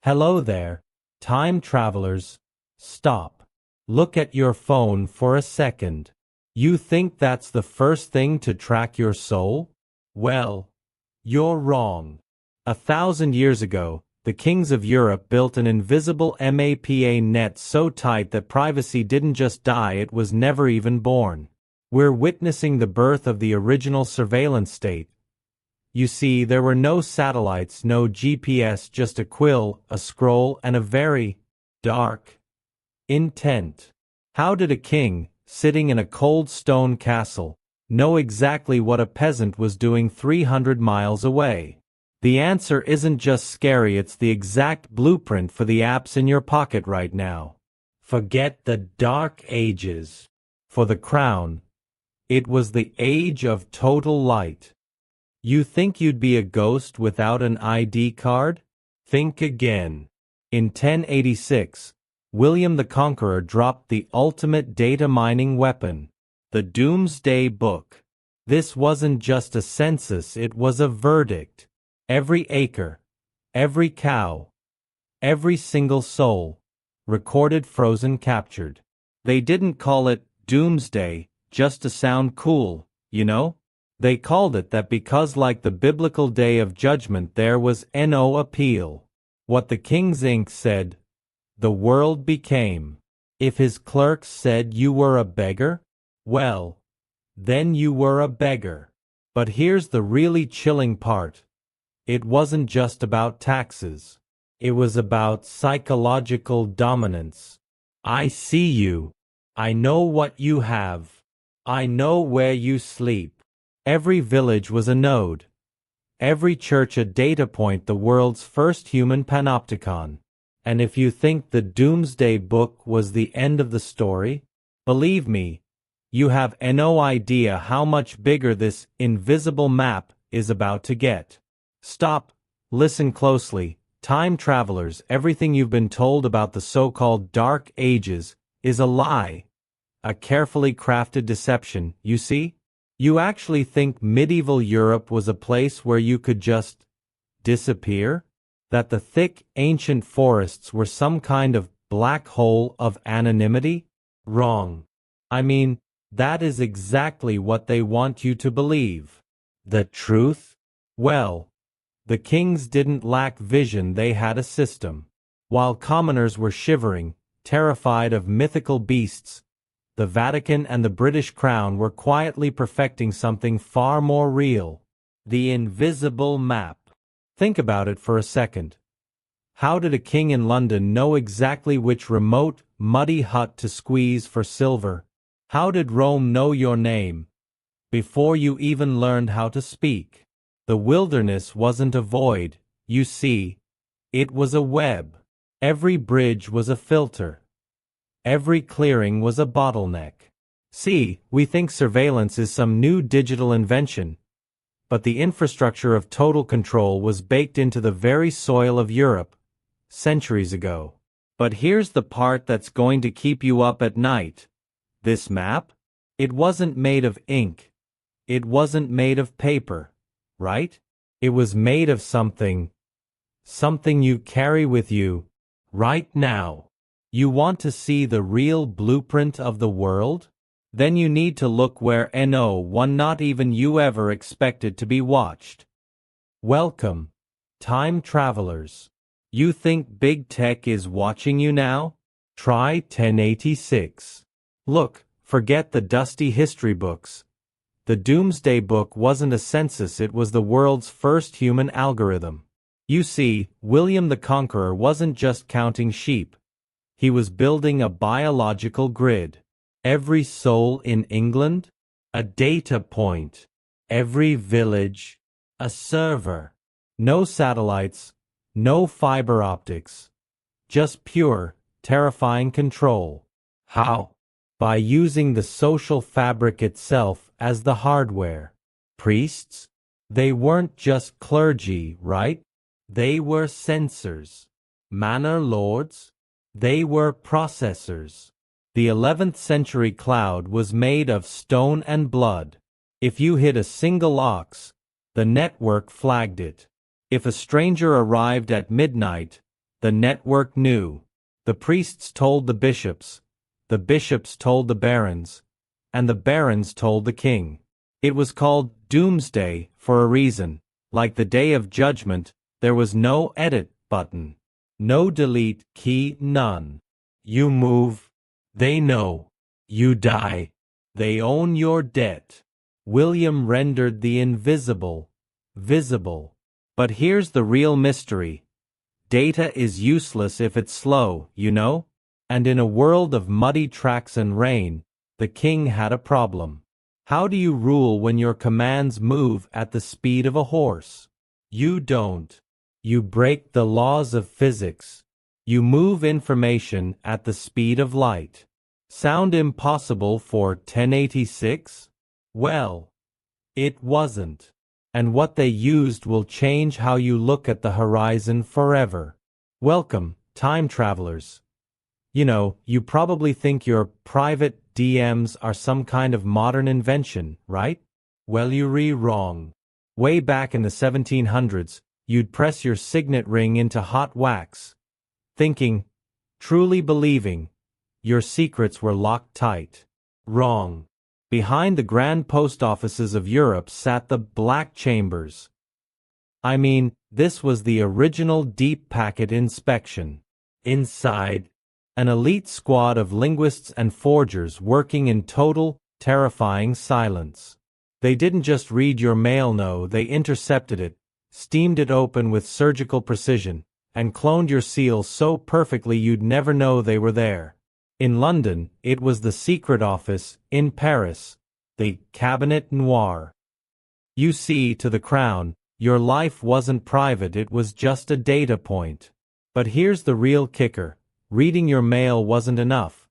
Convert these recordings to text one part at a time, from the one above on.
Hello there, time travelers. Stop. Look at your phone for a second. You think that's the first thing to track your soul? Well, you're wrong. 1,000 years ago, the kings of Europe built an invisible mapa net so tight that privacy didn't just die, it was never even born. We're witnessing the birth of the original surveillance state. You see, there were no satellites, no GPS, just a quill, a scroll, and a very dark intent. How did a king, sitting in a cold stone castle, know exactly what a peasant was doing 300 miles away? The answer isn't just scary, it's the exact blueprint for the apps in your pocket right now. Forget the dark ages. For the crown, it was the age of total light. You think you'd be a ghost without an ID card? Think again. In 1086, William the Conqueror dropped the ultimate data mining weapon, the Doomsday Book. This wasn't just a census, it was a verdict. Every acre, every cow, every single soul, recorded, frozen, captured. They didn't call it Doomsday just to sound cool, you know? They called it that because, like the biblical day of judgment, there was no appeal. What the King's ink said, the world became. If his clerks said you were a beggar, well, then you were a beggar. But here's the really chilling part. It wasn't just about taxes. It was about psychological dominance. I see you. I know what you have. I know where you sleep. Every village was a node. Every church a data point, the world's first human panopticon. And if you think the Doomsday Book was the end of the story, believe me, you have no idea how much bigger this invisible map is about to get. Stop, listen closely, time travelers. Everything you've been told about the so-called Dark Ages is a lie. A carefully crafted deception, you see? You actually think medieval Europe was a place where you could just disappear? That the thick, ancient forests were some kind of black hole of anonymity? Wrong. I mean, that is exactly what they want you to believe. The truth? Well, the kings didn't lack vision, they had a system. While commoners were shivering, terrified of mythical beasts, the Vatican and the British Crown were quietly perfecting something far more real. The invisible map. Think about it for a second. How did a king in London know exactly which remote, muddy hut to squeeze for silver? How did Rome know your name before you even learned how to speak? The wilderness wasn't a void, you see. It was a web. Every bridge was a filter. Every clearing was a bottleneck. See, we think surveillance is some new digital invention, but the infrastructure of total control was baked into the very soil of Europe centuries ago. But here's the part that's going to keep you up at night. This map? It wasn't made of ink. It wasn't made of paper, right? It was made of something you carry with you right now. You want to see the real blueprint of the world? Then you need to look where not even you ever expected to be watched. Welcome, time travelers. You think big tech is watching you now? Try 1086. Look, forget the dusty history books. The Doomsday Book wasn't a census, it was the world's first human algorithm. You see, William the Conqueror wasn't just counting sheep. He was building a biological grid. Every soul in England? A data point. Every village? A server. No satellites, no fiber optics. Just pure, terrifying control. How? By using the social fabric itself as the hardware. Priests? They weren't just clergy, right? They were censors. Manor lords? They were processors. The 11th century cloud was made of stone and blood. If you hit a single ox, the network flagged it. If a stranger arrived at midnight, The network knew. The priests told the bishops told the barons, and the barons told the king. It was called Doomsday for a reason. Like the Day of Judgment, there was no edit button. No delete key, none. You move, they know. You die, they own your debt. William rendered the invisible visible. But here's the real mystery. Data is useless if it's slow, you know? And in a world of muddy tracks and rain, the king had a problem. How do you rule when your commands move at the speed of a horse? You don't. You break the laws of physics. You move information at the speed of light. Sound impossible for 1086? Well, it wasn't. And what they used will change how you look at the horizon forever. Welcome, time travelers. You know, you probably think your private DMs are some kind of modern invention, right? Well, you're wrong. Way back in the 1700s, you'd press your signet ring into hot wax, thinking, truly believing, your secrets were locked tight. Wrong. Behind the grand post offices of Europe sat the black chambers. I mean, this was the original deep packet inspection. Inside, an elite squad of linguists and forgers working in total, terrifying silence. They didn't just read your mail, no, they intercepted it, steamed it open with surgical precision, and cloned your seals so perfectly you'd never know they were there. In London, it was the secret office. In Paris, the Cabinet Noir. You see, to the crown, your life wasn't private, it was just a data point. But here's the real kicker. Reading your mail wasn't enough.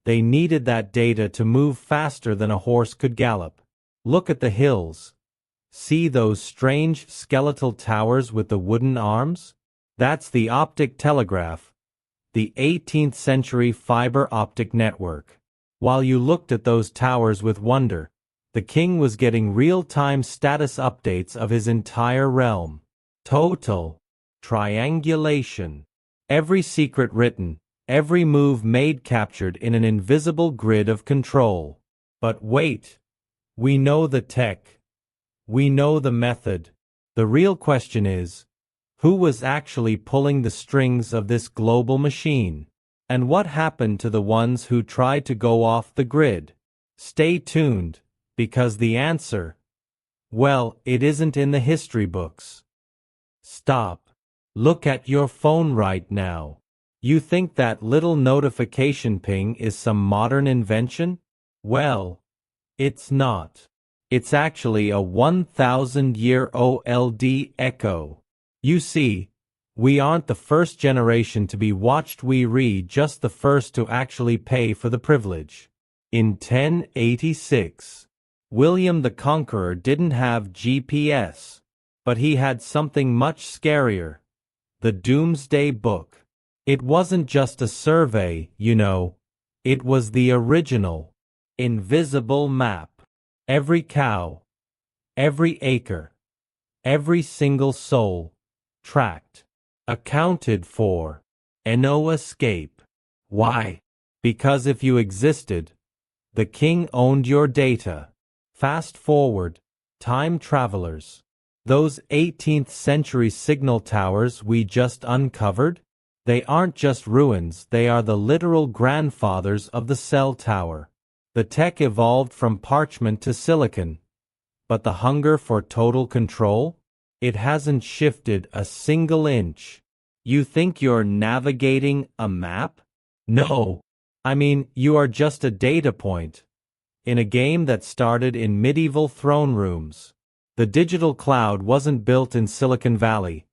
They needed that data to move faster than a horse could gallop. Look at the hills. See those strange skeletal towers with the wooden arms? That's the optic telegraph. The 18th century fiber optic network. While you looked at those towers with wonder, the king was getting real-time status updates of his entire realm. Total triangulation. Every secret written, every move made captured in an invisible grid of control. But wait, we know the tech. We know the method. The real question is, who was actually pulling the strings of this global machine? And what happened to the ones who tried to go off the grid? Stay tuned, because the answer, well, it isn't in the history books. Stop. Look at your phone right now. You think that little notification ping is some modern invention? Well, it's not. It's actually a 1,000-year-old echo. You see, we aren't the first generation to be watched, we're just the first to actually pay for the privilege. In 1086, William the Conqueror didn't have GPS, but he had something much scarier. The Doomsday Book. It wasn't just a survey, you know. It was the original, invisible map. Every cow, every acre, every single soul, tracked, accounted for, and no escape. Why? Because if you existed, the king owned your data. Fast forward, time travelers. Those 18th century signal towers we just uncovered? They aren't just ruins, they are the literal grandfathers of the cell tower. The tech evolved from parchment to silicon. But the hunger for total control? It hasn't shifted a single inch. You think you're navigating a map? No. I mean, you are just a data point. In a game that started in medieval throne rooms. The digital cloud wasn't built in Silicon Valley.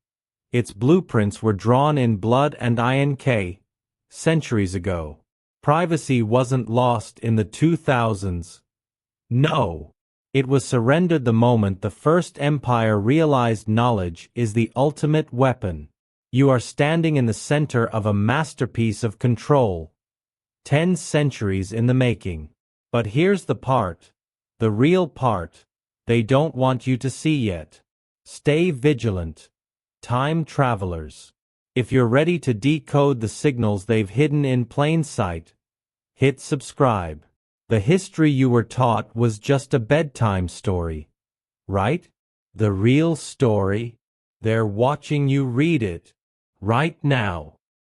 Its blueprints were drawn in blood and ink centuries ago. Privacy wasn't lost in the 2000s. No. It was surrendered the moment the first empire realized knowledge is the ultimate weapon. You are standing in the center of a masterpiece of control. 10 centuries in the making. But here's the part. The real part. They don't want you to see yet. Stay vigilant. Time travelers. If you're ready to decode the signals they've hidden in plain sight, hit subscribe. The history you were taught was just a bedtime story, right? The real story? They're watching you read it right now.